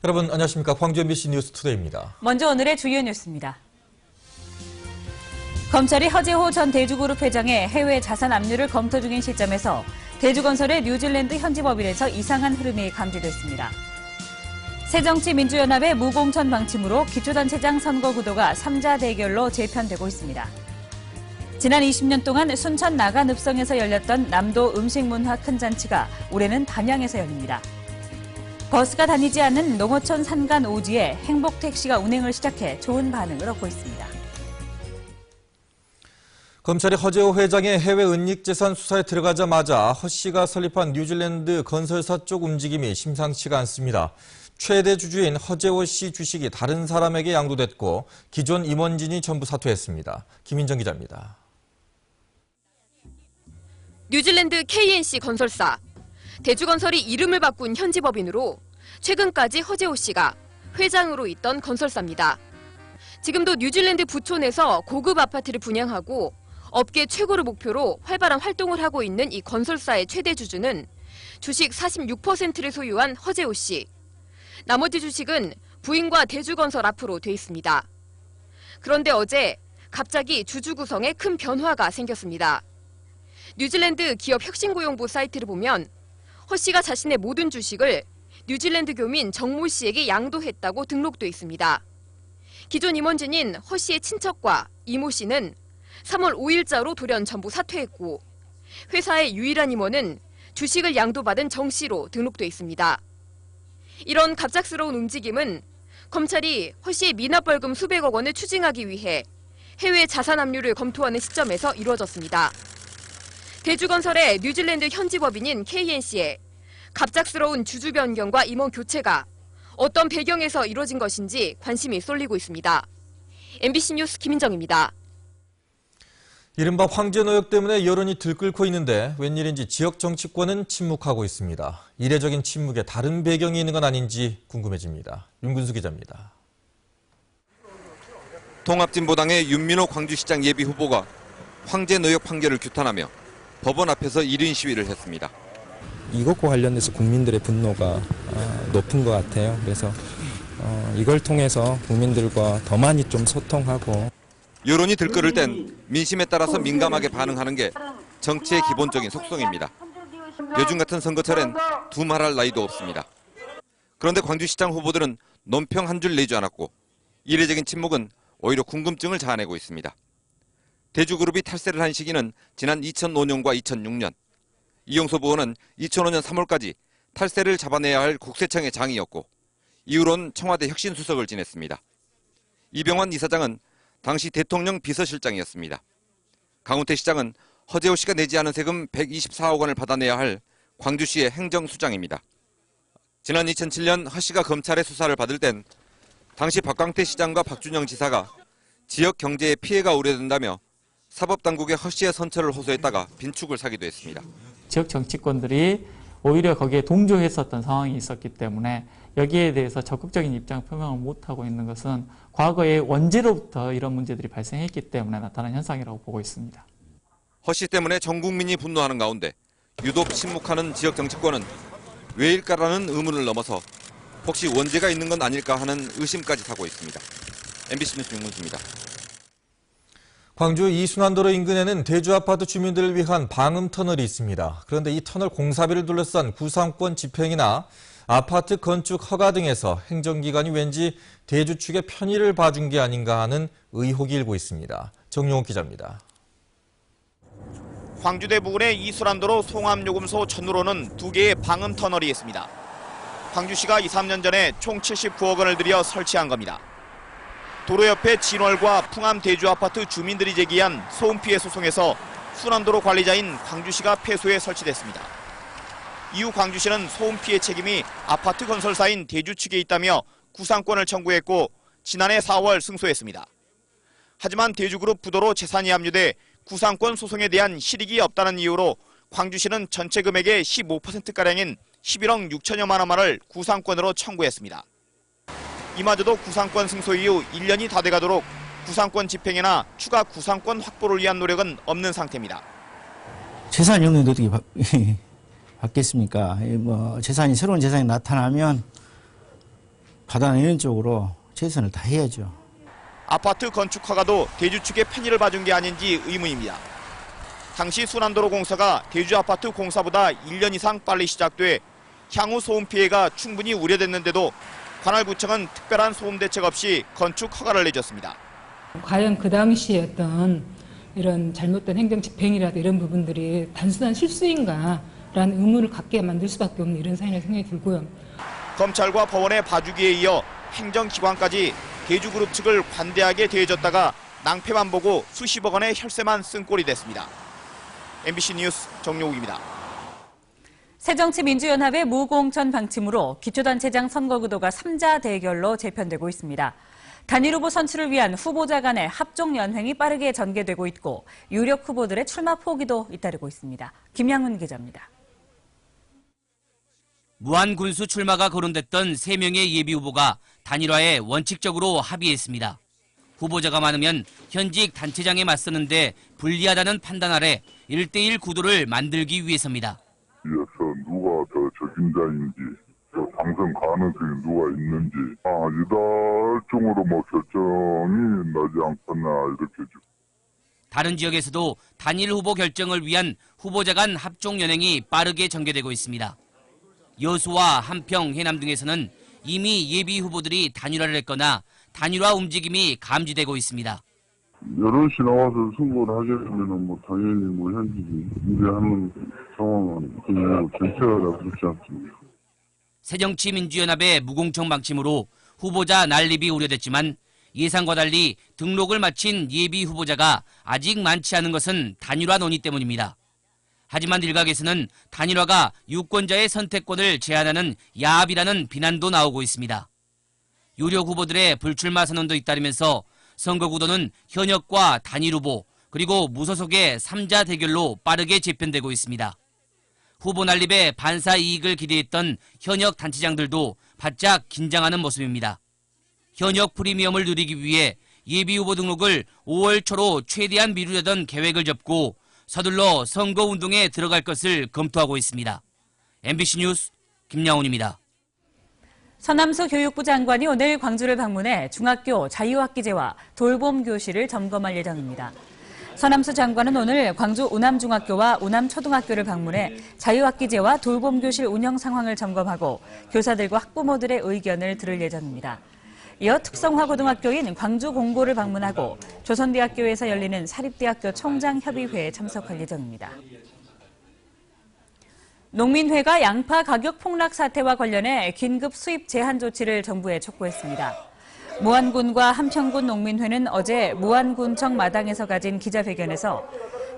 여러분 안녕하십니까. 광주 MBC 뉴스투데이입니다. 먼저 오늘의 주요 뉴스입니다. 검찰이 허재호 전 대주그룹 회장의 해외 자산 압류를 검토 중인 시점에서 대주건설의 뉴질랜드 현지법인에서 이상한 흐름이 감지됐습니다. 새정치민주연합의 무공천 방침으로 기초단체장 선거 구도가 3자 대결로 재편되고 있습니다. 지난 20년 동안 순천 나간읍성에서 열렸던 남도 음식문화 큰 잔치가 올해는 담양에서 열립니다. 버스가 다니지 않는 농어촌 산간 오지에 행복택시가 운행을 시작해 좋은 반응을 얻고 있습니다. 검찰이 허재호 회장의 해외 은닉재산 수사에 들어가자마자 허 씨가 설립한 뉴질랜드 건설사 쪽 움직임이 심상치가 않습니다. 최대 주주인 허재호 씨 주식이 다른 사람에게 양도됐고 기존 임원진이 전부 사퇴했습니다. 김인정 기자입니다. 뉴질랜드 KNC 건설사. 대주건설이 이름을 바꾼 현지법인으로 최근까지 허재호 씨가 회장으로 있던 건설사입니다. 지금도 뉴질랜드 부촌에서 고급 아파트를 분양하고 업계 최고를 목표로 활발한 활동을 하고 있는 이 건설사의 최대 주주는 주식 46%를 소유한 허재호 씨. 나머지 주식은 부인과 대주건설 앞으로 돼 있습니다. 그런데 어제 갑자기 주주 구성에 큰 변화가 생겼습니다. 뉴질랜드 기업혁신고용부 사이트를 보면 허 씨가 자신의 모든 주식을 뉴질랜드 교민 정모 씨에게 양도했다고 등록돼 있습니다. 기존 임원진인 허 씨의 친척과 이모 씨는 3월 5일자로 돌연 전부 사퇴했고 회사의 유일한 임원은 주식을 양도받은 정 씨로 등록돼 있습니다. 이런 갑작스러운 움직임은 검찰이 허 씨의 미납벌금 수백억 원을 추징하기 위해 해외 자산 압류를 검토하는 시점에서 이루어졌습니다. 대주건설의 뉴질랜드 현지법인인 KNC에 갑작스러운 주주 변경과 임원 교체가 어떤 배경에서 이루어진 것인지 관심이 쏠리고 있습니다. MBC 뉴스 김인정입니다. 이른바 황제노역 때문에 여론이 들끓고 있는데 웬일인지 지역 정치권은 침묵하고 있습니다. 이례적인 침묵에 다른 배경이 있는 건 아닌지 궁금해집니다. 윤근수 기자입니다. 통합진보당의 윤민호 광주시장 예비후보가 황제노역 판결을 규탄하며 법원 앞에서 1인 시위를 했습니다. 이것과 관련해서 국민들의 분노가 높은 것 같아요. 그래서 이걸 통해서 국민들과 더 많이 좀 소통하고 여론이 들끓을 땐 민심에 따라서 민감하게 반응하는 게 정치의 기본적인 속성입니다. 요즘 같은 선거철엔 두말할 나이도 없습니다. 그런데 광주시장 후보들은 논평 한 줄 내지 않았고 이례적인 침묵은 오히려 궁금증을 자아내고 있습니다. 대주그룹이 탈세를 한 시기는 지난 2005년과 2006년. 이용섭 의원은 2005년 3월까지 탈세를 잡아내야 할 국세청의 장이었고 이후로는 청와대 혁신수석을 지냈습니다. 이병환 이사장은 당시 대통령 비서실장이었습니다. 강훈태 시장은 허재호 씨가 내지 않은 세금 124억 원을 받아내야 할 광주시의 행정수장입니다. 지난 2007년 허 씨가 검찰의 수사를 받을 땐 당시 박광태 시장과 박준영 지사가 지역 경제에 피해가 우려된다며 사법당국의 허 씨의 선처를 호소했다가 빈축을 사기도 했습니다. 지역 정치권들이 오히려 거기에 동조했었던 상황이 있었기 때문에 여기에 대해서 적극적인 입장 표명을 못하고 있는 것은 과거에 원죄로부터 이런 문제들이 발생했기 때문에 나타난 현상이라고 보고 있습니다. 허 씨 때문에 전 국민이 분노하는 가운데 유독 침묵하는 지역 정치권은 왜일까라는 의문을 넘어서 혹시 원죄가 있는 건 아닐까 하는 의심까지 사고 있습니다. MBC 뉴스 윤문수입니다. 광주 이순환도로 인근에는 대주아파트 주민들을 위한 방음터널이 있습니다. 그런데 이 터널 공사비를 둘러싼 구상권 집행이나 아파트 건축 허가 등에서 행정기관이 왠지 대주 측의 편의를 봐준 게 아닌가 하는 의혹이 일고 있습니다. 정용욱 기자입니다. 광주대 부근의 이순환도로 송암요금소 전후로는 2개의 방음터널이 있습니다. 광주시가 2, 3년 전에 총 79억 원을 들여 설치한 겁니다. 도로 옆에 진월과 풍암 대주아파트 주민들이 제기한 소음 피해 소송에서 순환도로 관리자인 광주시가 패소해 설치됐습니다. 이후 광주시는 소음 피해 책임이 아파트 건설사인 대주 측에 있다며 구상권을 청구했고 지난해 4월 승소했습니다. 하지만 대주그룹 부도로 재산이 압류돼 구상권 소송에 대한 실익이 없다는 이유로 광주시는 전체 금액의 15%가량인 11억 6천여만 원을 구상권으로 청구했습니다. 이마저도 구상권 승소 이후 1년이 다 돼가도록 구상권 집행이나 추가 구상권 확보를 위한 노력은 없는 상태입니다. 재산이 없는데 어떻게 받겠습니까? 새로운 재산이 나타나면 받아내는 쪽으로 최선을 다해야죠. 아파트 건축 허가도 대주 측의 편의를 봐준 게 아닌지 의문입니다. 당시 순환도로 공사가 대주 아파트 공사보다 1년 이상 빨리 시작돼 향후 소음 피해가 충분히 우려됐는데도 관할구청은 특별한 소음 대책 없이 건축 허가를 내줬습니다. 과연 그 당시에 어떤 이런 잘못된 행정 집행이라도 이런 부분들이 단순한 실수인가라는 의문을 갖게 만들 수밖에 없는 이런 사안이라는 생각이 들고요. 검찰과 법원의 봐주기에 이어 행정기관까지 대주그룹 측을 관대하게 대해줬다가 낭패만 보고 수십억 원의 혈세만 쓴 꼴이 됐습니다. MBC 뉴스 정용욱입니다. 새정치민주연합의 무공천 방침으로 기초단체장 선거구도가 3자 대결로 재편되고 있습니다. 단일 후보 선출을 위한 후보자 간의 합종 연횡이 빠르게 전개되고 있고 유력 후보들의 출마 포기도 잇따르고 있습니다. 김양훈 기자입니다. 무한군수 출마가 거론됐던 3명의 예비후보가 단일화에 원칙적으로 합의했습니다. 후보자가 많으면 현직 단체장에 맞서는데 불리하다는 판단 아래 1대1 구도를 만들기 위해서입니다. 위해서 누가 더 적임자인지, 또 당선 가능성이 누가 있는지, 이달 중으로 결정이 나지 않겠나 이렇게. 다른 지역에서도 단일 후보 결정을 위한 후보자 간 합종 연행이 빠르게 전개되고 있습니다. 여수와 한평, 해남 등에서는 이미 예비 후보들이 단일화를 했거나 단일화 움직임이 감지되고 있습니다. 여럿이 나와서 선거를 하게 되면 당연히 현직이 유리하는 상황은 전체가 다 그렇지 않습니다. 새정치민주연합의 무공천 방침으로 후보자 난립이 우려됐지만 예상과 달리 등록을 마친 예비 후보자가 아직 많지 않은 것은 단일화 논의 때문입니다. 하지만 일각에서는 단일화가 유권자의 선택권을 제한하는 야합이라는 비난도 나오고 있습니다. 유력 후보들의 불출마 선언도 잇따르면서 선거구도는 현역과 단일 후보 그리고 무소속의 3자 대결로 빠르게 재편되고 있습니다. 후보 난립에 반사 이익을 기대했던 현역 단체장들도 바짝 긴장하는 모습입니다. 현역 프리미엄을 누리기 위해 예비 후보 등록을 5월 초로 최대한 미루려던 계획을 접고 서둘러 선거운동에 들어갈 것을 검토하고 있습니다. MBC 뉴스 김양훈입니다. 서남수 교육부 장관이 오늘 광주를 방문해 중학교 자유학기제와 돌봄교실을 점검할 예정입니다. 서남수 장관은 오늘 광주 우남중학교와 우남초등학교를 방문해 자유학기제와 돌봄교실 운영 상황을 점검하고 교사들과 학부모들의 의견을 들을 예정입니다. 이어 특성화고등학교인 광주공고를 방문하고 조선대학교에서 열리는 사립대학교 총장협의회에 참석할 예정입니다. 농민회가 양파 가격 폭락 사태와 관련해 긴급 수입 제한 조치를 정부에 촉구했습니다. 무안군과 함평군 농민회는 어제 무안군청 마당에서 가진 기자회견에서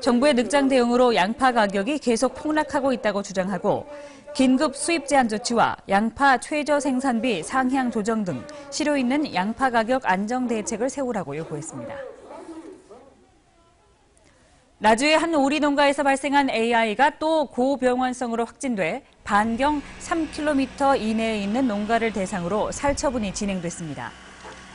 정부의 늑장 대응으로 양파 가격이 계속 폭락하고 있다고 주장하고 긴급 수입 제한 조치와 양파 최저 생산비 상향 조정 등 실효 있는 양파 가격 안정 대책을 세우라고 요구했습니다. 나주의 한 오리 농가에서 발생한 AI가 또 고병환성으로 확진돼 반경 3km 이내에 있는 농가를 대상으로 살처분이 진행됐습니다.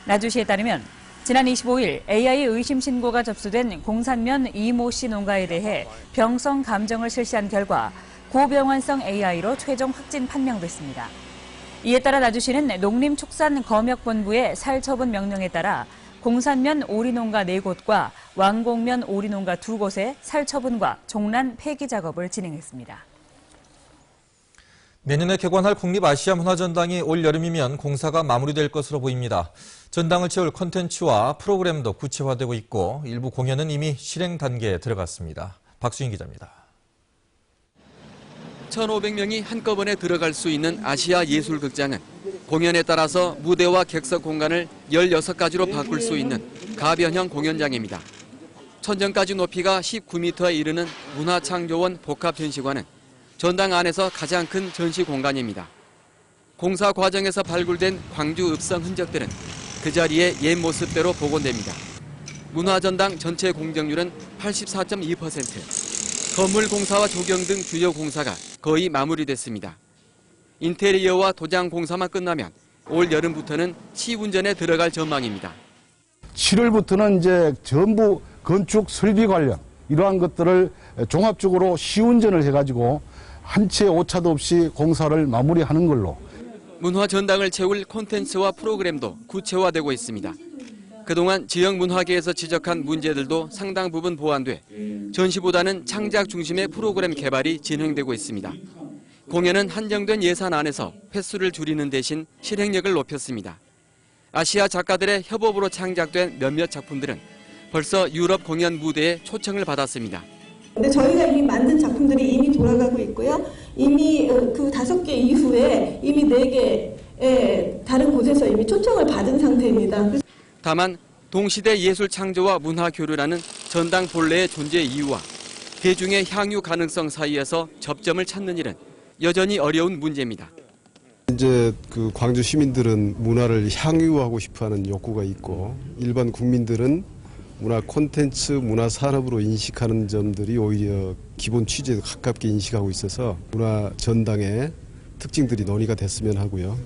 나주시에 따르면 지난 25일 AI 의심 신고가 접수된 공산면 이모 씨 농가에 대해 병성 감정을 실시한 결과 고병환성 AI로 최종 확진 판명됐습니다. 이에 따라 나주시는 농림축산검역본부의 살처분 명령에 따라 공산면 오리농가 4곳과 왕곡면 오리농가 2곳에 살처분과 종란 폐기 작업을 진행했습니다. 내년에 개관할 국립아시아문화전당이 올 여름이면 공사가 마무리될 것으로 보입니다. 전당을 채울 콘텐츠와 프로그램도 구체화되고 있고 일부 공연은 이미 실행 단계에 들어갔습니다. 박수인 기자입니다. 1,500명이 한꺼번에 들어갈 수 있는 아시아 예술극장은 공연에 따라서 무대와 객석 공간을 16가지로 바꿀 수 있는 가변형 공연장입니다. 천정까지 높이가 19m에 이르는 문화창조원 복합전시관은 전당 안에서 가장 큰 전시 공간입니다. 공사 과정에서 발굴된 광주 읍성 흔적들은 그 자리에 옛 모습대로 복원됩니다. 문화전당 전체 공정률은 84.2%. 건물 공사와 조경 등 주요 공사가 거의 마무리됐습니다. 인테리어와 도장 공사만 끝나면 올 여름부터는 시운전에 들어갈 전망입니다. 7월부터는 이제 전부 건축 설비 관련 이러한 것들을 종합적으로 시운전을 해가지고 한 채 오차도 없이 공사를 마무리하는 걸로. 문화 전당을 채울 콘텐츠와 프로그램도 구체화되고 있습니다. 그동안 지역 문화계에서 지적한 문제들도 상당 부분 보완돼 전시보다는 창작 중심의 프로그램 개발이 진행되고 있습니다. 공연은 한정된 예산 안에서 횟수를 줄이는 대신 실행력을 높였습니다. 아시아 작가들의 협업으로 창작된 몇몇 작품들은 벌써 유럽 공연 무대에 초청을 받았습니다. 근데 저희가 이미 만든 작품들이 이미 돌아가고 있고요. 이미 그 5개 이후에 이미 4개 다른 곳에서 이미 초청을 받은 상태입니다. 다만 동시대 예술 창조와 문화 교류라는 전당 본래의 존재 이유와 대중의 향유 가능성 사이에서 접점을 찾는 일은 여전히 어려운 문제입니다. 이제 그 광주 시민들은 문화를 향유하고 싶어하는 욕구가 있고 일반 국민들은 문화 콘텐츠, 문화 산업으로 인식하는 점들이 오히려 기본 취지에 가깝게 인식하고 있어서 문화 전당의 특징들이 논의가 됐으면 하고요.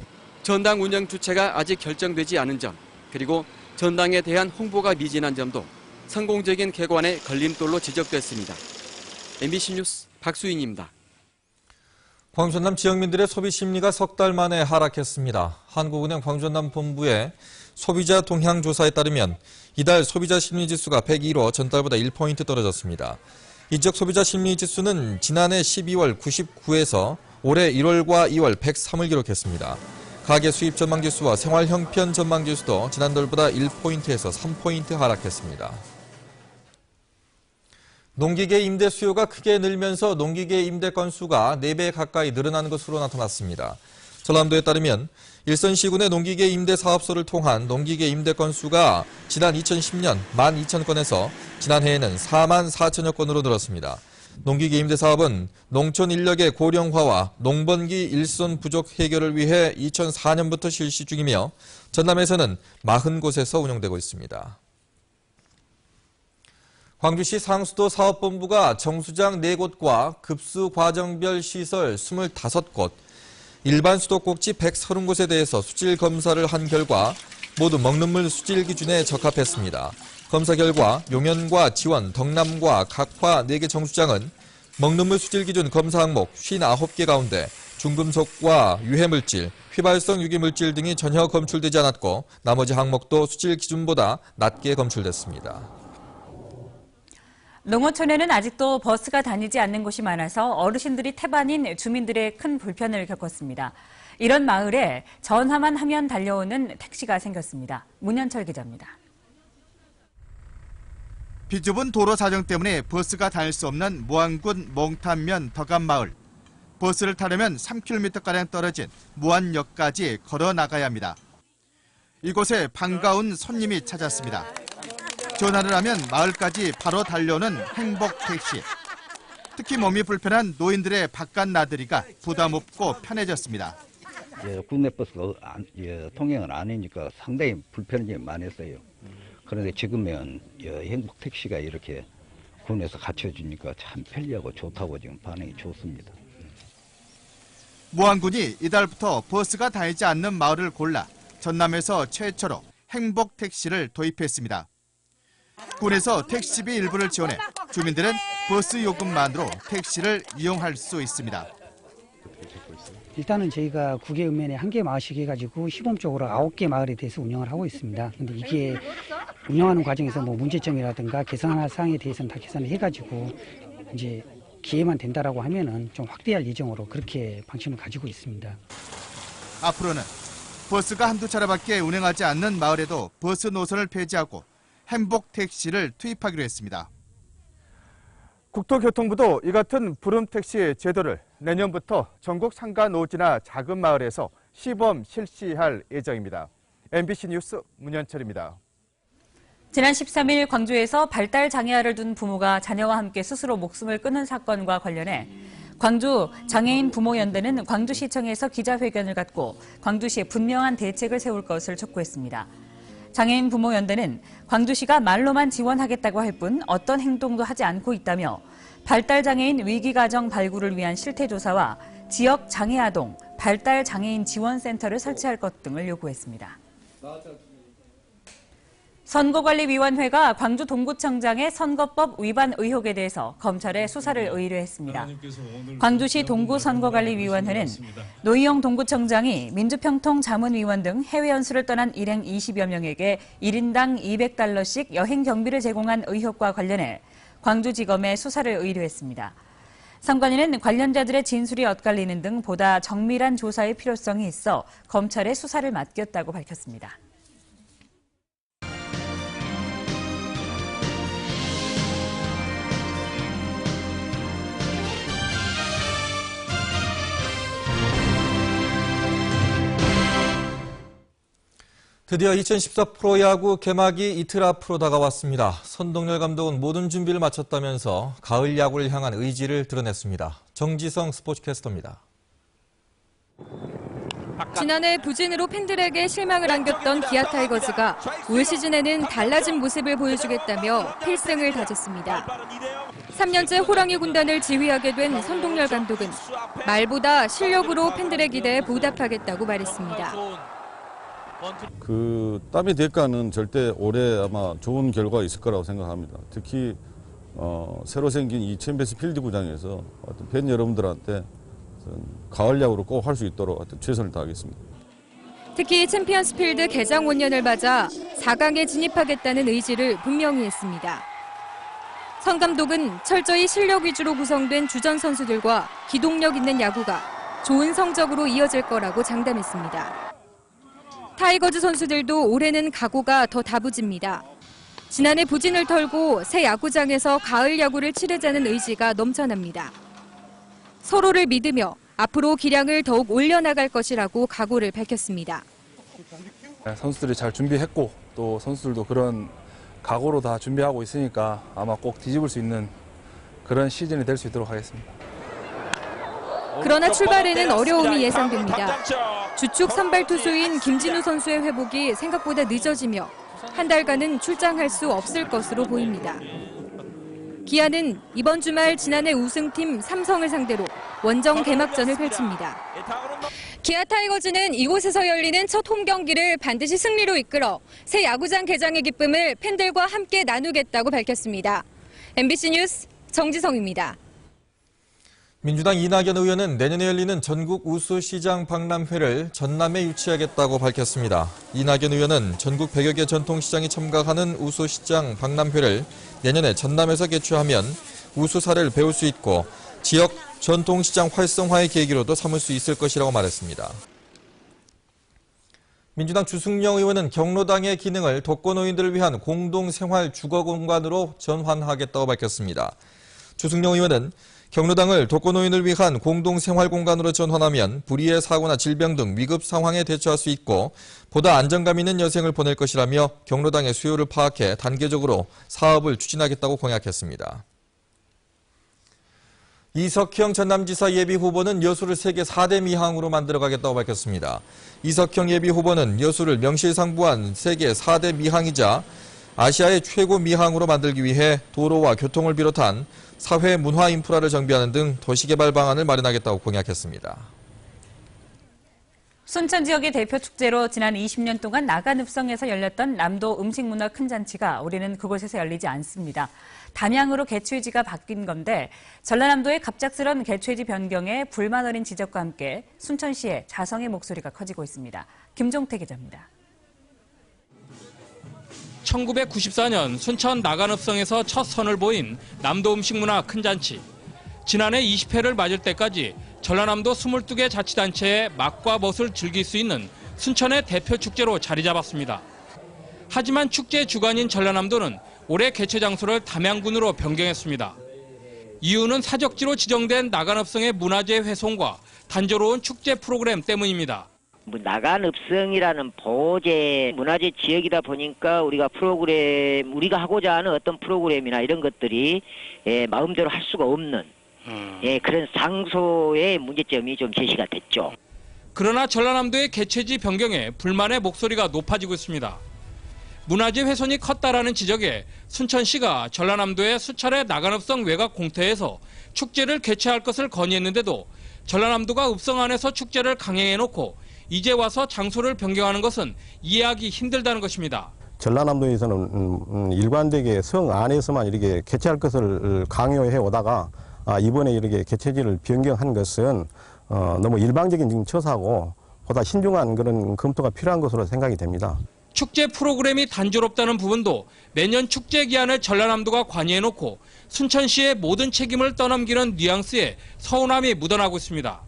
전당 운영 주체가 아직 결정되지 않은 점, 그리고 전당에 대한 홍보가 미진한 점도 성공적인 개관의 걸림돌로 지적됐습니다. MBC 뉴스 박수인입니다. 광주 전남 지역민들의 소비 심리가 석 달 만에 하락했습니다. 한국은행 광주 전남 본부의 소비자 동향 조사에 따르면 이달 소비자 심리지수가 102로 전달보다 1포인트 떨어졌습니다. 이 지역 소비자 심리지수는 지난해 12월 99에서 올해 1월과 2월 103을 기록했습니다. 가계 수입 전망지수와 생활 형편 전망지수도 지난달보다 1포인트에서 3포인트 하락했습니다. 농기계 임대 수요가 크게 늘면서 농기계 임대 건수가 4배 가까이 늘어난 것으로 나타났습니다. 전남도에 따르면 일선시군의 농기계 임대 사업소를 통한 농기계 임대 건수가 지난 2010년 12,000건에서 지난해에는 4만 4천여 건으로 늘었습니다. 농기계 임대 사업은 농촌 인력의 고령화와 농번기 일손 부족 해결을 위해 2004년부터 실시 중이며 전남에서는 40곳에서 운영되고 있습니다. 광주시 상수도 사업본부가 정수장 4곳과 급수 과정별 시설 25곳, 일반 수도꼭지 130곳에 대해서 수질 검사를 한 결과 모두 먹는 물 수질 기준에 적합했습니다. 검사 결과 용현과 지원, 덕남과 각화 4개 정수장은 먹는 물 수질 기준 검사 항목 59개 가운데 중금속과 유해물질, 휘발성 유기물질 등이 전혀 검출되지 않았고 나머지 항목도 수질 기준보다 낮게 검출됐습니다. 농어촌에는 아직도 버스가 다니지 않는 곳이 많아서 어르신들이 태반인 주민들의 큰 불편을 겪었습니다. 이런 마을에 전화만 하면 달려오는 택시가 생겼습니다. 문현철 기자입니다. 비좁은 도로 사정 때문에 버스가 다닐 수 없는 무안군 몽탄면 덕암마을. 버스를 타려면 3km가량 떨어진 무안역까지 걸어 나가야 합니다. 이곳에 반가운 손님이 찾았습니다. 전화를 하면 마을까지 바로 달려오는 행복택시. 특히 몸이 불편한 노인들의 바깥 나들이가 부담 없고 편해졌습니다. 국내 버스가 통행을 안 하니까 상당히 불편한 점이 많았어요. 그런데 지금은 행복택시가 이렇게 군에서 갖춰주니까 참 편리하고 좋다고 지금 반응이 좋습니다. 무안군이 이달부터 버스가 다니지 않는 마을을 골라 전남에서 최초로 행복택시를 도입했습니다. 군에서 택시비 일부를 지원해 주민들은 버스 요금만으로 택시를 이용할 수 있습니다. 일단은 저희가 9개 읍면에 1개 마을씩 해가지고 시범적으로 9개 마을에 대해서 운영을 하고 있습니다. 근데 이게 운영하는 과정에서 뭐 문제점이라든가 개선할 사항에 대해서는 다 개선을 해가지고 이제 기회만 된다라고 하면은 좀 확대할 예정으로 그렇게 방침을 가지고 있습니다. 앞으로는 버스가 한두 차례밖에 운행하지 않는 마을에도 버스 노선을 폐지하고 행복택시를 투입하기로 했습니다. 국토교통부도 이 같은 부름택시 제도를 내년부터 전국 상가 노지나 작은 마을에서 시범 실시할 예정입니다. MBC 뉴스 문현철입니다. 지난 13일 광주에서 발달 장애아를 둔 부모가 자녀와 함께 스스로 목숨을 끊은 사건과 관련해 광주 장애인 부모연대는 광주시청에서 기자회견을 갖고 광주시에 분명한 대책을 세울 것을 촉구했습니다. 장애인 부모연대는 광주시가 말로만 지원하겠다고 할 뿐 어떤 행동도 하지 않고 있다며 발달장애인 위기가정 발굴을 위한 실태조사와 지역 장애아동 발달장애인 지원센터를 설치할 것 등을 요구했습니다. 선거관리위원회가 광주 동구청장의 선거법 위반 의혹에 대해서 검찰에 수사를 의뢰했습니다. 광주시 동구선거관리위원회는 노희영 동구청장이 민주평통자문위원 등 해외 연수를 떠난 일행 20여 명에게 1인당 $200씩 여행 경비를 제공한 의혹과 관련해 광주지검에 수사를 의뢰했습니다. 선관위는 관련자들의 진술이 엇갈리는 등 보다 정밀한 조사의 필요성이 있어 검찰에 수사를 맡겼다고 밝혔습니다. 드디어 2014 프로야구 개막이 이틀 앞으로 다가왔습니다. 선동열 감독은 모든 준비를 마쳤다면서 가을 야구를 향한 의지를 드러냈습니다. 정지성 스포츠캐스터입니다. 지난해 부진으로 팬들에게 실망을 안겼던 기아 타이거즈가 올 시즌에는 달라진 모습을 보여주겠다며 필승을 다졌습니다. 3년째 호랑이 군단을 지휘하게 된 선동열 감독은 말보다 실력으로 팬들의 기대에 보답하겠다고 말했습니다. 그 땀의 대가는 절대 올해 아마 좋은 결과가 있을 거라고 생각합니다. 특히 새로 생긴 이 챔피언스 필드 구장에서 팬 여러분들한테 가을 야구를 꼭 할 수 있도록 최선을 다하겠습니다. 특히 챔피언스 필드 개장 5년을 맞아 4강에 진입하겠다는 의지를 분명히 했습니다. 선 감독은 철저히 실력 위주로 구성된 주전 선수들과 기동력 있는 야구가 좋은 성적으로 이어질 거라고 장담했습니다. 타이거즈 선수들도 올해는 각오가 더 다부집니다. 지난해 부진을 털고 새 야구장에서 가을 야구를 치르자는 의지가 넘쳐납니다. 서로를 믿으며 앞으로 기량을 더욱 올려나갈 것이라고 각오를 밝혔습니다. 선수들이 잘 준비했고 또 선수들도 그런 각오로 다 준비하고 있으니까 아마 꼭 뒤집을 수 있는 그런 시즌이 될 수 있도록 하겠습니다. 그러나 출발에는 어려움이 예상됩니다. 주축 선발 투수인 김진우 선수의 회복이 생각보다 늦어지며 한 달간은 출장할 수 없을 것으로 보입니다. 기아는 이번 주말 지난해 우승팀 삼성을 상대로 원정 개막전을 펼칩니다. 기아 타이거즈는 이곳에서 열리는 첫 홈 경기를 반드시 승리로 이끌어 새 야구장 개장의 기쁨을 팬들과 함께 나누겠다고 밝혔습니다. MBC 뉴스 정지성입니다. 민주당 이낙연 의원은 내년에 열리는 전국 우수시장 박람회를 전남에 유치하겠다고 밝혔습니다. 이낙연 의원은 전국 100여 개 전통시장이 참가하는 우수시장 박람회를 내년에 전남에서 개최하면 우수사를 배울 수 있고 지역 전통시장 활성화의 계기로도 삼을 수 있을 것이라고 말했습니다. 민주당 주승용 의원은 경로당의 기능을 독거노인들을 위한 공동생활 주거공간으로 전환하겠다고 밝혔습니다. 주승용 의원은 경로당을 독거노인을 위한 공동생활공간으로 전환하면 불의의 사고나 질병 등 위급 상황에 대처할 수 있고 보다 안정감 있는 여생을 보낼 것이라며 경로당의 수요를 파악해 단계적으로 사업을 추진하겠다고 공약했습니다. 이석형 전남지사 예비후보는 여수를 세계 4대 미항으로 만들어가겠다고 밝혔습니다. 이석형 예비후보는 여수를 명실상부한 세계 4대 미항이자 아시아의 최고 미항으로 만들기 위해 도로와 교통을 비롯한 사회 문화 인프라를 정비하는 등 도시개발 방안을 마련하겠다고 공약했습니다. 순천 지역의 대표 축제로 지난 20년 동안 나간읍성에서 열렸던 남도 음식문화 큰 잔치가 올해는 그곳에서 열리지 않습니다. 담양으로 개최지가 바뀐 건데 전라남도의 갑작스런 개최지 변경에 불만 어린 지적과 함께 순천시의 자성의 목소리가 커지고 있습니다. 김종태 기자입니다. 1994년 순천 나간읍성에서 첫 선을 보인 남도 음식문화 큰 잔치. 지난해 20회를 맞을 때까지 전라남도 22개 자치단체의 맛과 멋을 즐길 수 있는 순천의 대표 축제로 자리 잡았습니다. 하지만 축제 주관인 전라남도는 올해 개최 장소를 담양군으로 변경했습니다. 이유는 사적지로 지정된 나간읍성의 문화재 훼손과 단조로운 축제 프로그램 때문입니다. 나간읍성이라는 보호제 문화재 지역이다 보니까 우리가 하고자 하는 어떤 프로그램이나 이런 것들이 마음대로 할 수가 없는 그런 장소의 문제점이 좀 제시가 됐죠. 그러나 전라남도의 개최지 변경에 불만의 목소리가 높아지고 있습니다. 문화재 훼손이 컸다라는 지적에 순천시가 전라남도의 수차례 나간읍성 외곽 공터에서 축제를 개최할 것을 건의했는데도 전라남도가 읍성 안에서 축제를 강행해놓고 이제 와서 장소를 변경하는 것은 이해하기 힘들다는 것입니다. 전라남도에서는 일관되게 성 안에서만 이렇게 개최할 것을 강요해 오다가 이번에 이렇게 개최지를 변경한 것은 너무 일방적인 처사고 보다 신중한 그런 검토가 필요한 것으로 생각이 됩니다. 축제 프로그램이 단조롭다는 부분도 매년 축제 기한을 전라남도가 관여해놓고 순천시의 모든 책임을 떠넘기는 뉘앙스에 서운함이 묻어나고 있습니다.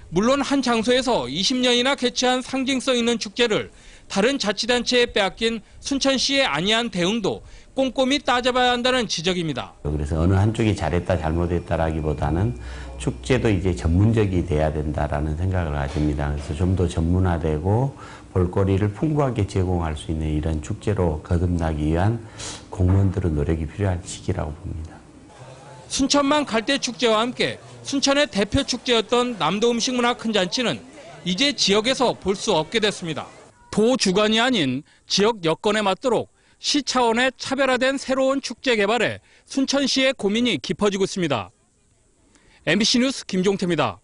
물론 한 장소에서 20년이나 개최한 상징성 있는 축제를 다른 자치단체에 빼앗긴 순천시의 안이한 대응도 꼼꼼히 따져봐야 한다는 지적입니다. 그래서 어느 한쪽이 잘했다 잘못했다라기보다는 축제도 이제 전문적이 돼야 된다라는 생각을 가집니다. 그래서 좀 더 전문화되고 볼거리를 풍부하게 제공할 수 있는 이런 축제로 거듭나기 위한 공무원들의 노력이 필요한 시기라고 봅니다. 순천만 갈대축제와 함께 순천의 대표 축제였던 남도 음식문화 큰잔치는 이제 지역에서 볼 수 없게 됐습니다. 도 주관이 아닌 지역 여건에 맞도록 시 차원의 차별화된 새로운 축제 개발에 순천시의 고민이 깊어지고 있습니다. MBC 뉴스 김종태입니다.